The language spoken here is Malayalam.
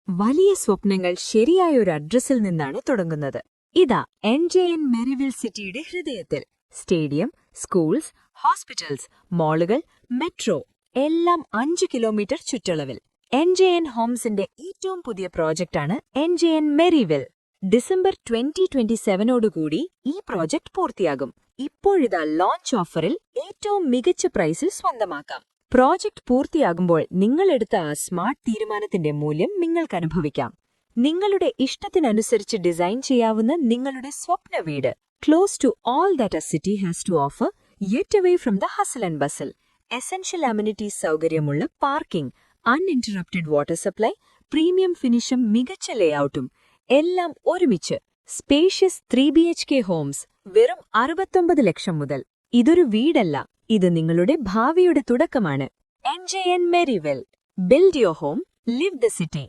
വലിയ സ്വപ്നങ്ങൾ ശരിയായ ഒരു അഡ്രസ്സിൽ നിന്നാണ് തുടങ്ങുന്നത്. ഇതാ എൻ.ജെ.എൻ. മെറിവിൽ സിറ്റിയുടെ ഹൃദയത്തിൽ. സ്റ്റേഡിയം, സ്കൂൾസ്, ഹോസ്പിറ്റൽസ്, മാളുകൾ, മെട്രോ എല്ലാം 5 കിലോമീറ്റർ ചുറ്റളവിൽ. എൻ.ജെ.എൻ. ഹോംസിന്റെ ഏറ്റവും പുതിയ പ്രോജക്റ്റാണ് എൻ.ജെ.എൻ. മെറിവിൽ. ഡിസംബർ 2027ഓടുകൂടി ഈ പ്രോജക്റ്റ് പൂർത്തിയാകും. ഇപ്പോഴിതാ ലോഞ്ച് ഓഫറിൽ ഏറ്റവും മികച്ച പ്രൈസിൽ സ്വന്തമാക്കാം. പ്രോജക്റ്റ് പൂർത്തിയാകുമ്പോൾ നിങ്ങളെടുത്ത ആ സ്മാർട്ട് തീരുമാനത്തിന്റെ മൂല്യം നിങ്ങൾക്ക് അനുഭവിക്കാം. നിങ്ങളുടെ ഇഷ്ടത്തിനനുസരിച്ച് ഡിസൈൻ ചെയ്യാവുന്ന നിങ്ങളുടെ സ്വപ്ന വീട്. Close to all that a city has to offer, yet away from the hustle and bustle. Essential amenities സൗകര്യമുള്ള parking, uninterrupted water supply, premium ഫിനിഷും മികച്ച ലേഔട്ടും എല്ലാം ഒരുമിച്ച്. സ്പേഷ്യസ് 3 BHK ഹോംസ് വെറും 69 ലക്ഷം മുതൽ. ഇതൊരു വീടല്ല, ഇത് നിങ്ങളുടെ ഭാവിയുടെ തുടക്കമാണ്. എൻ.ജെ.എൻ. മെറിവിൽ. Build your home, live the city.